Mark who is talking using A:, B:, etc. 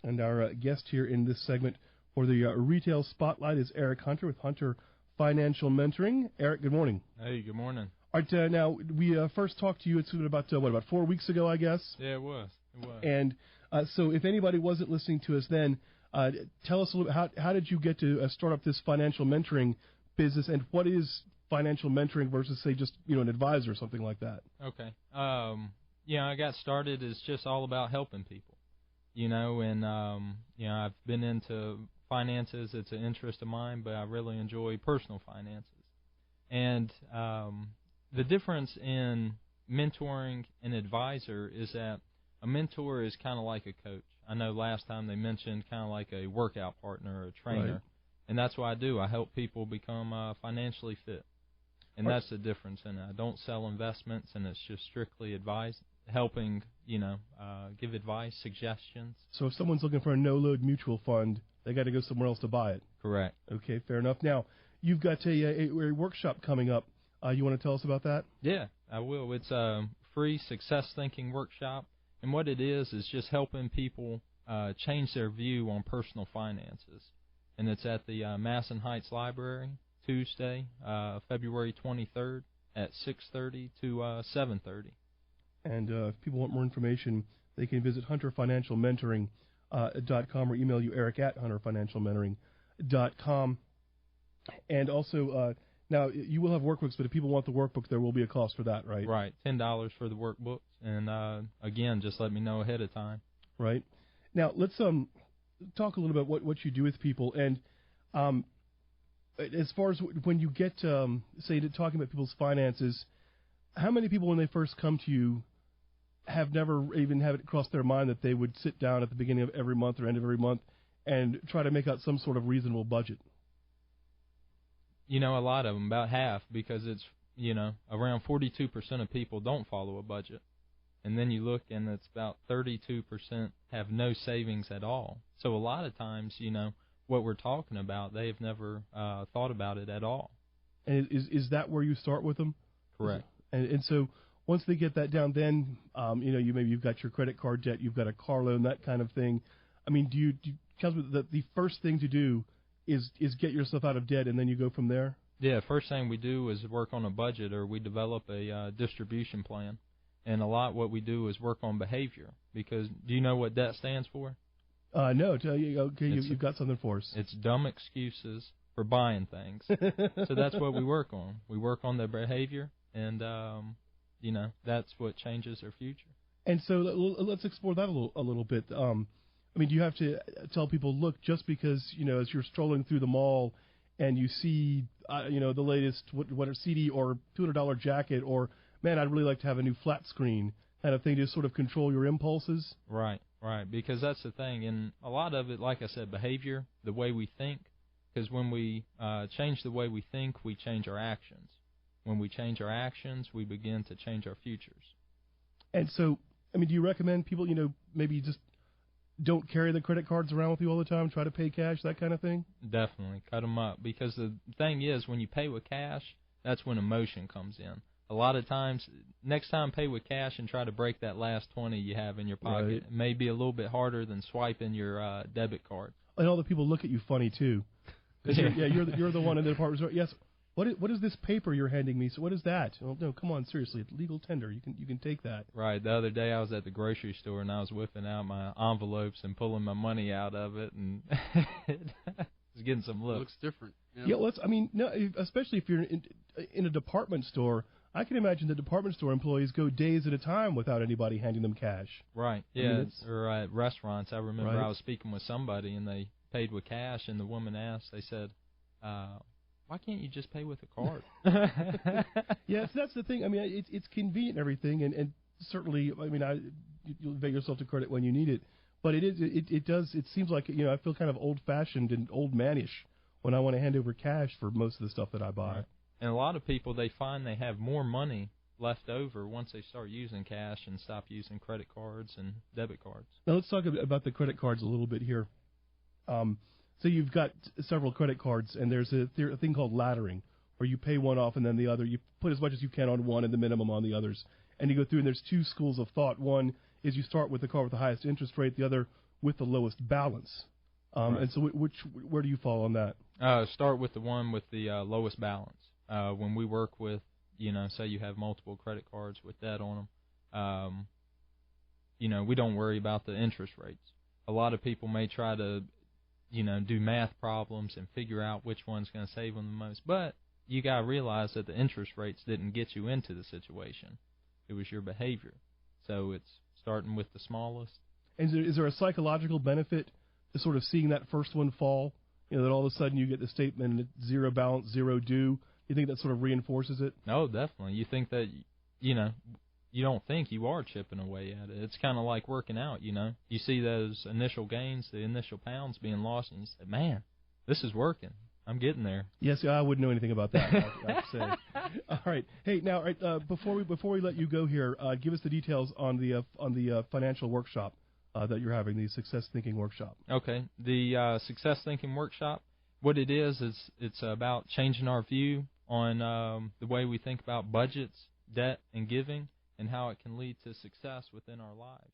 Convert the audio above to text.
A: And our guest here in this segment for the Retail Spotlight is Eric Hunter with Hunter Financial Mentoring. Eric, good morning.
B: Hey, good morning.
A: All right, now, we first talked to you, it's about 4 weeks ago, I guess?
B: Yeah, it was.
A: And so if anybody wasn't listening to us then, tell us a little bit, how did you get to start up this financial mentoring business, and what is financial mentoring versus, say, just, an advisor or something like that?
B: Okay. I got started as just all about helping people, and, I've been into finances. It's an interest of mine, but I really enjoy personal finances. And the difference in mentoring and advisor is that a mentor is kind of like a coach. I know last time they mentioned kind of like a workout partner or a trainer,
A: right.
B: And that's what I do. I help people become financially fit, and
A: right.
B: that's the difference in it. I don't sell investments, and it's just strictly helping, give advice, suggestions.
A: So if someone's looking for a no-load mutual fund, they got to go somewhere else to buy it.
B: Correct.
A: Okay, fair enough. Now, you've got a workshop coming up. You want to tell us about that?
B: Yeah, I will. It's a free success thinking workshop, and what it is just helping people change their view on personal finances. And it's at the Masson Heights Library, Tuesday, February 23rd at 6:30 to 7:30. And
A: if people want more information, they can visit hunterfinancialmentoring.com or email you, Eric, at hunterfinancialmentoring.com. And also, now, you will have workbooks, but if people want the workbook, there will be a cost for that, right?
B: Right, $10 for the workbooks. And, again, just let me know ahead of time.
A: Right. Now, let's talk a little bit about what you do with people. And as far as when you get, say, to talking about people's finances, how many people, when they first come to you, have never even had it cross their mind that they would sit down at the beginning of every month or end of every month and try to make out some sort of reasonable budget?
B: A lot of them, about half, because it's, around 42% of people don't follow a budget. And then you look, and it's about 32% have no savings at all. So a lot of times, what we're talking about, they have never thought about it at all.
A: And is that where you start with them?
B: Correct.
A: And so once they get that down, then, you've got your credit card debt, you've got a car loan, that kind of thing. I mean, do you tell me that the first thing to do is get yourself out of debt, and then you go from there?
B: Yeah, first thing we do is work on a budget, or we develop a distribution plan. And a lot what we do is work on behavior, because do you know what debt stands for?
A: No. Okay, you've got something for us.
B: It's dumb excuses for buying things. So that's what we work on. We work on their behavior, and, that's what changes their future.
A: And so let's explore that a little bit. Do you have to tell people, look, just because, as you're strolling through the mall and you see, the latest what CD or $200 jacket, or, man, I'd really like to have a new flat screen kind of thing, to sort of control your impulses?
B: Right, because that's the thing. And a lot of it, like I said, behavior, the way we think, because when we change the way we think, we change our actions. When we change our actions, we begin to change our futures.
A: And so, do you recommend people, maybe just don't carry the credit cards around with you all the time, try to pay cash, that kind of thing?
B: Definitely, cut them up, because the thing is, when you pay with cash, that's when emotion comes in. A lot of times, next time pay with cash and try to break that last 20 you have in your pocket. Right. It may be a little bit harder than swiping your debit card.
A: And all the people look at you funny, too. You're the one in the department store. Yes. What is this paper you're handing me? So what is that? Oh, no, come on, seriously, it's legal tender. You can take that.
B: Right. The other day I was at the grocery store, and I was whipping out my envelopes and pulling my money out of it, and was getting some looks.
C: It looks different.
A: Yeah, no, especially if you're in a department store. I can imagine the department store employees go days at a time without anybody handing them cash.
B: Right. Yeah. Or at restaurants, I remember
A: right.
B: I was speaking with somebody, and they paid with cash, and the woman asked, they said, why can't you just pay with a card?
A: Yes, that's the thing. It's convenient and everything, and certainly, you'll pay yourself to credit when you need it. But it seems like, I feel kind of old-fashioned and old-manish when I want to hand over cash for most of the stuff that I buy.
B: Right. And a lot of people, they find they have more money left over once they start using cash and stop using credit cards and debit cards.
A: Now, let's talk about the credit cards a little bit here. So you've got several credit cards, and there's a thing called laddering, where you pay one off and then the other. You put as much as you can on one and the minimum on the others. And you go through, and there's two schools of thought. One is you start with the card with the highest interest rate, the other with the lowest balance.
B: Right.
A: And so where do you fall on that?
B: Start with the one with the lowest balance. When we work with, say you have multiple credit cards with debt on them, we don't worry about the interest rates. A lot of people may try to, do math problems and figure out which one's going to save them the most. But you got to realize that the interest rates didn't get you into the situation. It was your behavior. So it's starting with the smallest.
A: And is there a psychological benefit to sort of seeing that first one fall? That all of a sudden you get the statement, zero balance, zero due. You think that sort of reinforces it?
B: No, definitely. You think that, you don't think you are chipping away at it. It's kind of like working out, You see those initial gains, the initial pounds being lost, and you say, man, this is working. I'm getting there.
A: Yes, I wouldn't know anything about that, I have to say. All right. Hey, now, before we let you go here, give us the details on the financial workshop that you're having, the Success Thinking Workshop.
B: Okay. The Success Thinking Workshop, what it is it's about changing our view on the way we think about budgets, debt, and giving, and how it can lead to success within our lives.